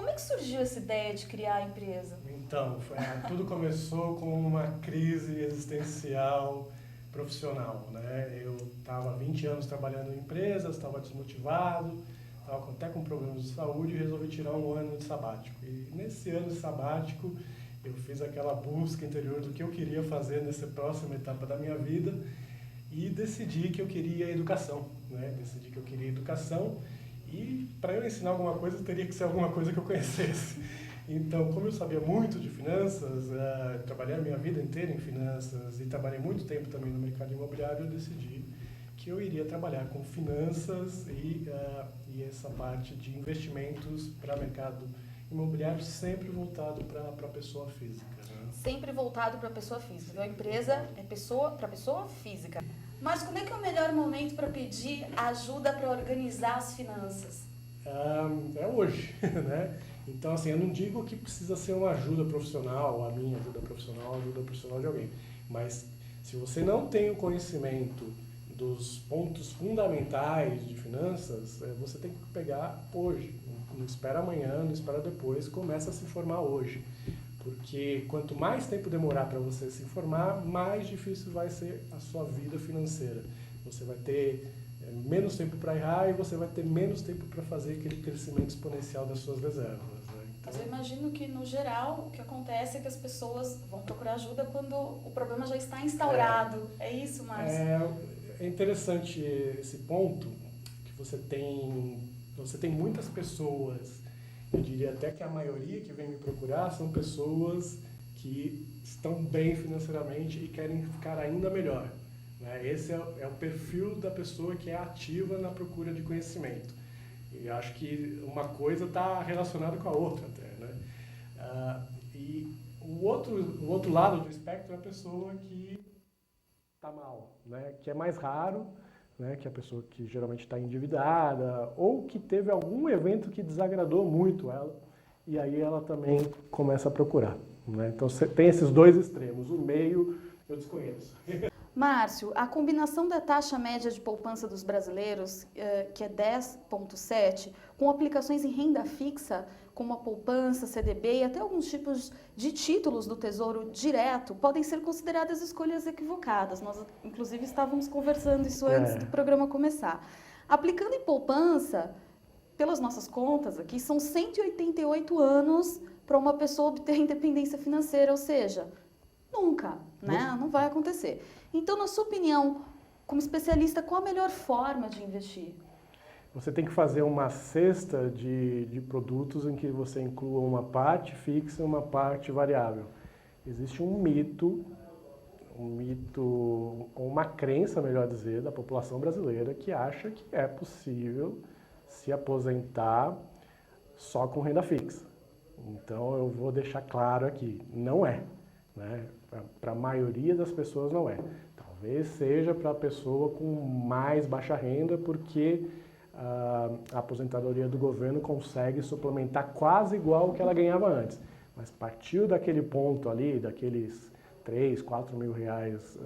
Como é que surgiu essa ideia de criar a empresa? Então, tudo começou com uma crise existencial profissional, né? Eu estava há 20 anos trabalhando em empresas, estava desmotivado, estava até com problemas de saúde e resolvi tirar um ano de sabático. E nesse ano de sabático, eu fiz aquela busca interior do que eu queria fazer nessa próxima etapa da minha vida e decidi que eu queria educação, né? Decidi que eu queria educação e para eu ensinar alguma coisa teria que ser alguma coisa que eu conhecesse. Então, como eu sabia muito de finanças, trabalhei a minha vida inteira em finanças e trabalhei muito tempo também no mercado imobiliário, eu decidi que eu iria trabalhar com finanças e essa parte de investimentos para mercado imobiliário sempre voltado para a pessoa física. Né? Sempre voltado para a pessoa física. Então, a empresa é para pessoa física. Mas como é que é o melhor momento para pedir ajuda para organizar as finanças? É hoje, né? Então, assim, eu não digo que precisa ser uma ajuda profissional, a minha ajuda profissional, a ajuda profissional de alguém. Mas se você não tem o conhecimento dos pontos fundamentais de finanças, você tem que pegar hoje. Não espera amanhã, não espera depois, começa a se informar hoje. Porque quanto mais tempo demorar para você se informar, mais difícil vai ser a sua vida financeira. Você vai ter menos tempo para errar e você vai ter menos tempo para fazer aquele crescimento exponencial das suas reservas. Né? Então, mas eu imagino que, no geral, o que acontece é que as pessoas vão procurar ajuda quando o problema já está instaurado. É isso, Márcio? É interessante esse ponto, que você tem muitas pessoas, eu diria até que a maioria que vem me procurar são pessoas que estão bem financeiramente e querem ficar ainda melhor. Esse é o perfil da pessoa que é ativa na procura de conhecimento. E acho que uma coisa está relacionada com a outra até, né? E o outro lado do espectro é a pessoa que está mal, né? Que é mais raro, né? Que é a pessoa que geralmente está endividada ou que teve algum evento que desagradou muito ela e aí ela também começa a procurar. Né? Então você tem esses dois extremos, o meio eu desconheço. Márcio, a combinação da taxa média de poupança dos brasileiros, que é 10,7, com aplicações em renda fixa, como a poupança, CDB e até alguns tipos de títulos do Tesouro Direto, podem ser consideradas escolhas equivocadas. Nós, inclusive, estávamos conversando isso antes do programa começar. Aplicando em poupança, pelas nossas contas aqui, são 188 anos para uma pessoa obter independência financeira, ou seja, nunca, né? Não vai acontecer. Então, na sua opinião, como especialista, qual a melhor forma de investir? Você tem que fazer uma cesta de produtos em que você inclua uma parte fixa e uma parte variável. Existe um mito, ou uma crença, melhor dizer, da população brasileira que acha que é possível se aposentar só com renda fixa. Então, eu vou deixar claro aqui, não é. Né? Para a maioria das pessoas não é. Talvez seja para a pessoa com mais baixa renda, porque a aposentadoria do governo consegue suplementar quase igual o que ela ganhava antes. Mas partiu daquele ponto ali, daqueles 3, 4 mil reais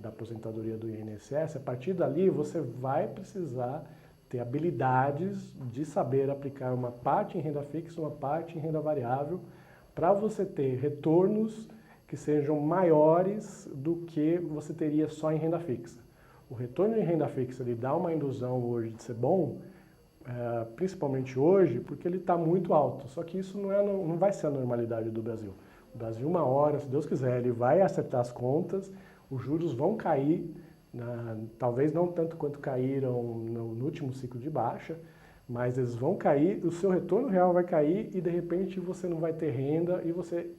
da aposentadoria do INSS, a partir dali você vai precisar ter habilidades de saber aplicar uma parte em renda fixa, uma parte em renda variável, para você ter retornos que sejam maiores do que você teria só em renda fixa. O retorno em renda fixa ele dá uma ilusão hoje de ser bom, principalmente hoje, porque ele está muito alto. Só que isso não vai ser a normalidade do Brasil. O Brasil, uma hora, se Deus quiser, ele vai acertar as contas, os juros vão cair, talvez não tanto quanto caíram no último ciclo de baixa, mas eles vão cair, o seu retorno real vai cair e de repente você não vai ter renda e você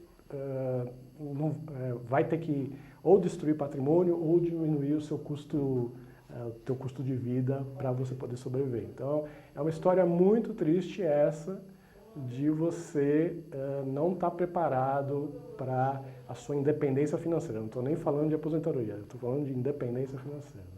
vai ter que ou destruir patrimônio ou diminuir o seu teu custo de vida para você poder sobreviver. Então é uma história muito triste essa de você não estar preparado para a sua independência financeira. Eu não estou nem falando de aposentadoria, eu estou falando de independência financeira.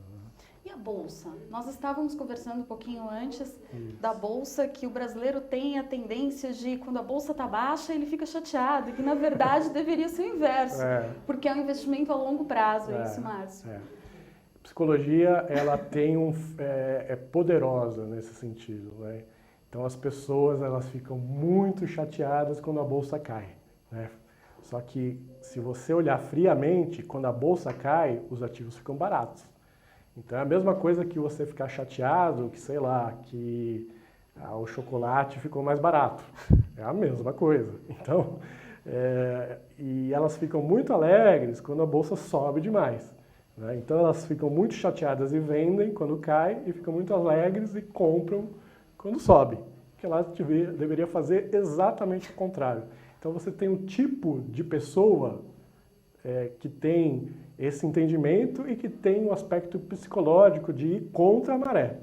E a Bolsa? Nós estávamos conversando um pouquinho antes da Bolsa, que o brasileiro tem a tendência de, quando a Bolsa está baixa, ele fica chateado, e que, na verdade, deveria ser o inverso, porque é um investimento a longo prazo, é isso, Márcio? A psicologia, ela tem é poderosa nesse sentido, né? Então as pessoas elas ficam muito chateadas quando a bolsa cai, né? Só que se você olhar friamente, quando a bolsa cai, os ativos ficam baratos. Então é a mesma coisa que você ficar chateado, que sei lá, que o chocolate ficou mais barato. É a mesma coisa. Então, e elas ficam muito alegres quando a bolsa sobe demais, né? Então elas ficam muito chateadas e vendem quando cai e ficam muito alegres e compram quando sobe. Que ela deveria fazer exatamente o contrário. Então você tem um tipo de pessoa que tem esse entendimento e que tem um aspecto psicológico de ir contra a maré.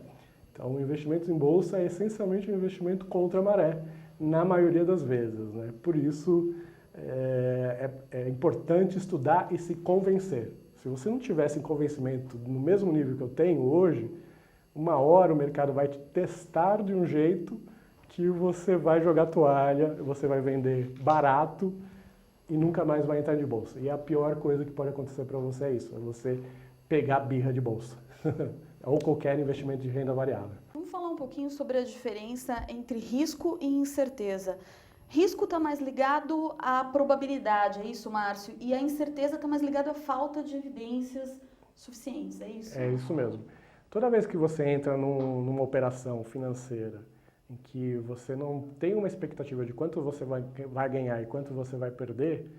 Então o investimento em bolsa é essencialmente um investimento contra a maré, na maioria das vezes, né? Por isso é importante estudar e se convencer. Se você não tivesse convencimento no mesmo nível que eu tenho hoje, uma hora o mercado vai te testar de um jeito que você vai jogar toalha, você vai vender barato e nunca mais vai entrar de bolsa. E a pior coisa que pode acontecer para você é isso, é você pegar birra de bolsa. Ou qualquer investimento de renda variável. Vamos falar um pouquinho sobre a diferença entre risco e incerteza. Risco está mais ligado à probabilidade, é isso, Márcio? E a incerteza está mais ligada à falta de evidências suficientes, é isso? É isso mesmo. Toda vez que você entra numa operação financeira em que você não tem uma expectativa de quanto você vai ganhar e quanto você vai perder,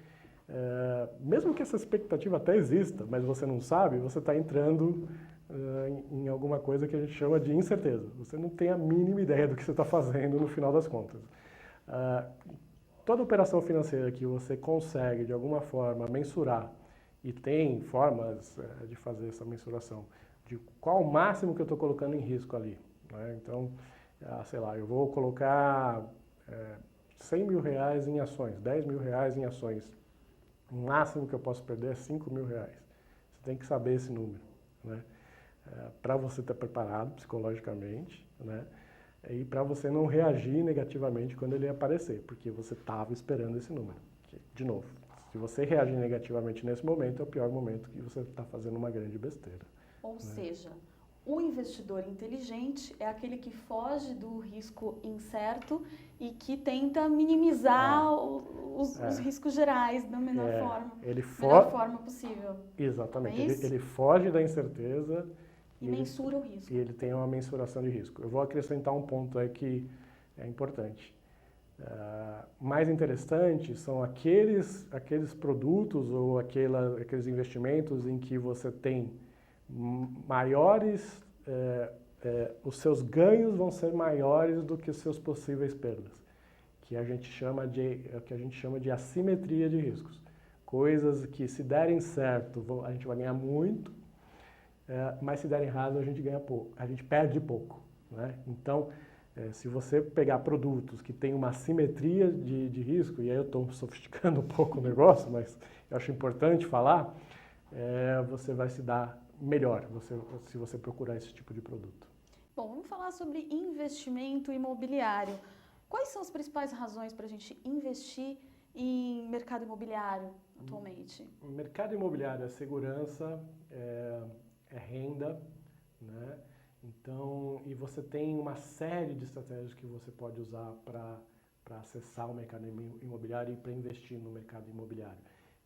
mesmo que essa expectativa até exista, mas você não sabe, você está entrando em alguma coisa que a gente chama de incerteza. Você não tem a mínima ideia do que você está fazendo no final das contas. Toda operação financeira que você consegue, de alguma forma, mensurar, e tem formas de fazer essa mensuração, de qual o máximo que eu estou colocando em risco ali, né? Então, sei lá, eu vou colocar 100 mil reais em ações, 10 mil reais em ações. O máximo que eu posso perder é 5 mil reais. Você tem que saber esse número, né? Para você estar preparado psicologicamente, né? E para você não reagir negativamente quando ele aparecer, porque você estava esperando esse número. De novo, se você reagir negativamente nesse momento, é o pior momento que você está fazendo uma grande besteira. Ou seja, o investidor inteligente é aquele que foge do risco incerto e que tenta minimizar os riscos gerais da melhor forma possível. Exatamente. É isso? Ele foge da incerteza e mensura o risco. E ele tem uma mensuração de risco. Eu vou acrescentar um ponto aí que é importante. Mais interessante são aqueles produtos ou aqueles investimentos em que você tem maiores, os seus ganhos vão ser maiores do que os seus possíveis perdas, que a gente chama de assimetria de riscos. Coisas que se derem certo, a gente vai ganhar muito, mas se derem errado a gente ganha pouco, a gente perde pouco, né? Então, se você pegar produtos que têm uma assimetria de risco, e aí eu estou sofisticando um pouco o negócio, mas eu acho importante falar, você vai se dar melhor se você procurar esse tipo de produto. Bom, vamos falar sobre investimento imobiliário. Quais são as principais razões para a gente investir em mercado imobiliário atualmente? O mercado imobiliário é segurança, é renda, né? Então, e você tem uma série de estratégias que você pode usar para acessar o mercado imobiliário e para investir no mercado imobiliário.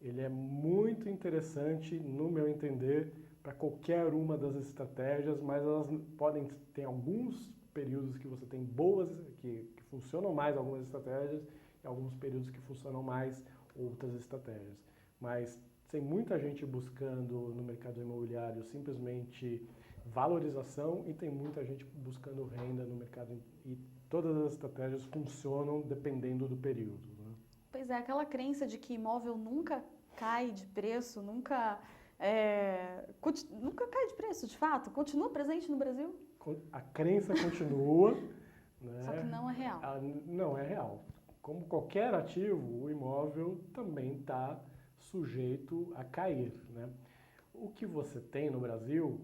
Ele é muito interessante, no meu entender, para qualquer uma das estratégias, mas elas podem ter alguns períodos que você tem boas, que funcionam mais algumas estratégias, e alguns períodos que funcionam mais outras estratégias. Mas tem muita gente buscando no mercado imobiliário simplesmente valorização e tem muita gente buscando renda no mercado e todas as estratégias funcionam dependendo do período, né? Pois é, aquela crença de que imóvel nunca cai de preço, nunca cai de preço, de fato, continua presente no Brasil? A crença continua, né? Só que não é real. Não é real. Como qualquer ativo, o imóvel também está sujeito a cair, né? O que você tem no Brasil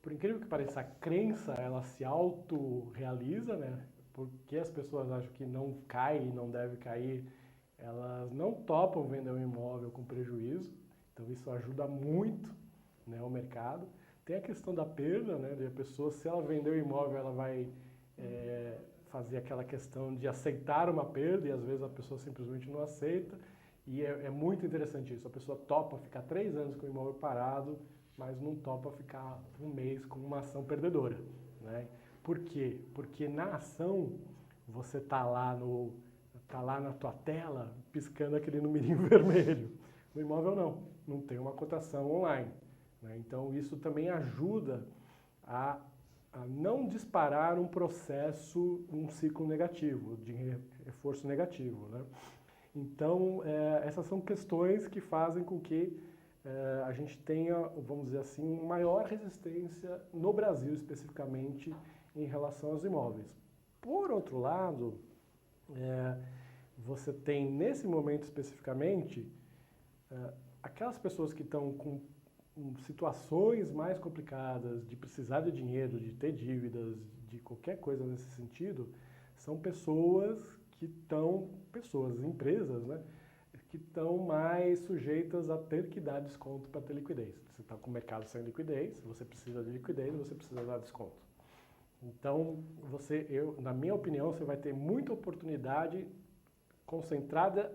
por incrível que pareça, a crença ela se autorrealiza, né? Porque as pessoas acham que não cai e não deve cair, elas não topam vender um imóvel com prejuízo, então isso ajuda muito, né, o mercado. Tem a questão da perda, né? A pessoa, se ela vender o imóvel, ela vai fazer aquela questão de aceitar uma perda, e às vezes a pessoa simplesmente não aceita, e é muito interessante isso. A pessoa topa ficar 3 anos com o imóvel parado, mas não topa ficar um mês com uma ação perdedora, né? Por quê? Porque na ação você tá lá na tua tela piscando aquele numerinho vermelho. No imóvel não tem uma cotação online, né? Então isso também ajuda a não disparar um processo, um ciclo negativo, de reforço negativo, né? Então, essas são questões que fazem com que a gente tenha, vamos dizer assim, maior resistência no Brasil especificamente em relação aos imóveis. Por outro lado, você tem nesse momento especificamente aquelas pessoas que estão com situações mais complicadas de precisar de dinheiro, de ter dívidas, de qualquer coisa nesse sentido, são empresas, né, que estão mais sujeitas a ter que dar desconto para ter liquidez. Você está com o mercado sem liquidez, você precisa de liquidez, você precisa dar desconto. Então, na minha opinião, você vai ter muita oportunidade concentrada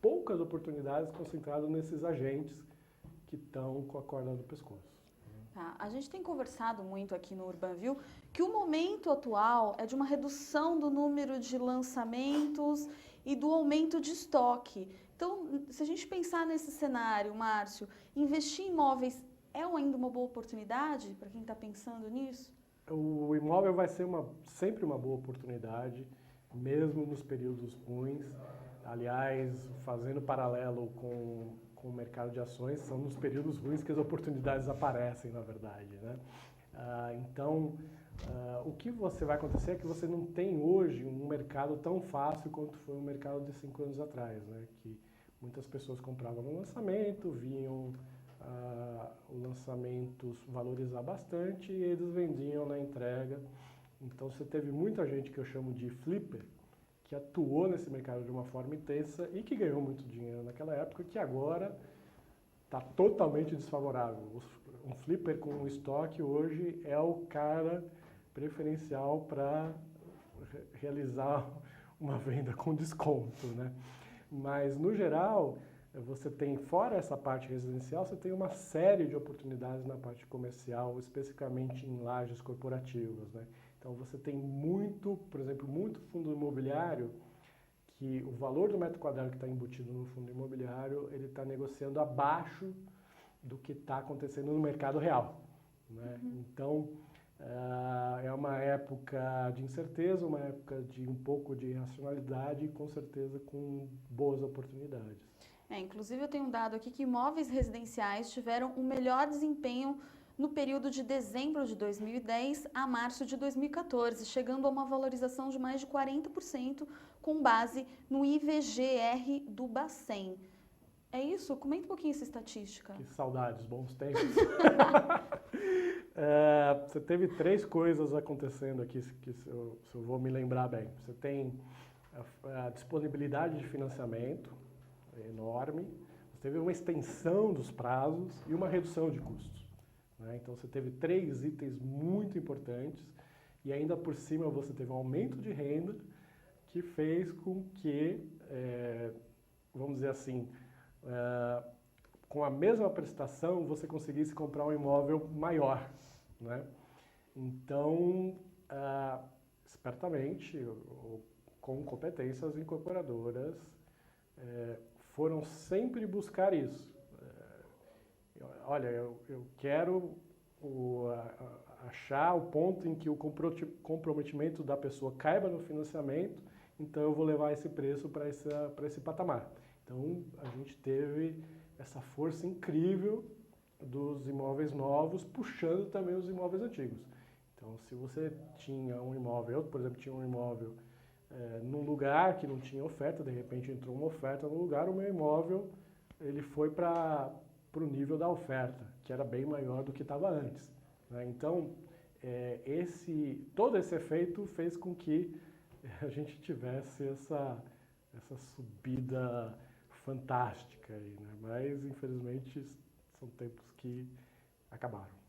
poucas oportunidades concentradas nesses agentes que estão com a corda no pescoço. Tá. A gente tem conversado muito aqui no UrbanView que o momento atual é de uma redução do número de lançamentos e do aumento de estoque. Então, se a gente pensar nesse cenário, Márcio, investir em imóveis é ainda uma boa oportunidade para quem está pensando nisso? O imóvel vai ser sempre uma boa oportunidade, mesmo nos períodos ruins. Aliás, fazendo paralelo com o mercado de ações, são nos períodos ruins que as oportunidades aparecem, na verdade, né? Então, o que vai acontecer é que você não tem hoje um mercado tão fácil quanto foi o mercado de 5 anos atrás, né? Que muitas pessoas compravam no lançamento, viam o lançamento valorizar bastante e eles vendiam na entrega. Então, você teve muita gente que eu chamo de flipper, que atuou nesse mercado de uma forma intensa e que ganhou muito dinheiro naquela época, que agora está totalmente desfavorável. Um flipper com estoque hoje é o cara preferencial para realizar uma venda com desconto, né? Mas, no geral, você tem, fora essa parte residencial, você tem uma série de oportunidades na parte comercial, especificamente em lajes corporativas, né? Então, você tem por exemplo, muito fundo imobiliário que o valor do metro quadrado que está embutido no fundo imobiliário, ele está negociando abaixo do que está acontecendo no mercado real, né? Então, é uma época de incerteza, uma época de um pouco de irracionalidade e, com certeza, com boas oportunidades. Inclusive, eu tenho um dado aqui que imóveis residenciais tiveram um melhor desempenho no período de dezembro de 2010 a março de 2014, chegando a uma valorização de mais de 40% com base no IVGR do Bacen. É isso? Comenta um pouquinho essa estatística. Que saudades, bons tempos. Você teve 3 coisas acontecendo aqui, que se eu vou me lembrar bem. Você tem a disponibilidade de financiamento enorme, você teve uma extensão dos prazos e uma redução de custos, né? Então você teve 3 itens muito importantes e ainda por cima você teve um aumento de renda que fez com que, vamos dizer assim, com a mesma prestação você conseguisse comprar um imóvel maior, né? Então, espertamente, com competência, as incorporadoras foram sempre buscar isso. Olha, eu quero achar o ponto em que o comprometimento da pessoa caiba no financiamento, então eu vou levar esse preço para esse patamar. Então, a gente teve essa força incrível dos imóveis novos, puxando também os imóveis antigos. Então, se você tinha um imóvel, eu, por exemplo, tinha um imóvel num lugar que não tinha oferta, de repente entrou uma oferta no lugar, o meu imóvel ele foi para o nível da oferta, que era bem maior do que estava antes, né? Então, todo esse efeito fez com que a gente tivesse essa subida fantástica aí, né? Mas, infelizmente, são tempos que acabaram.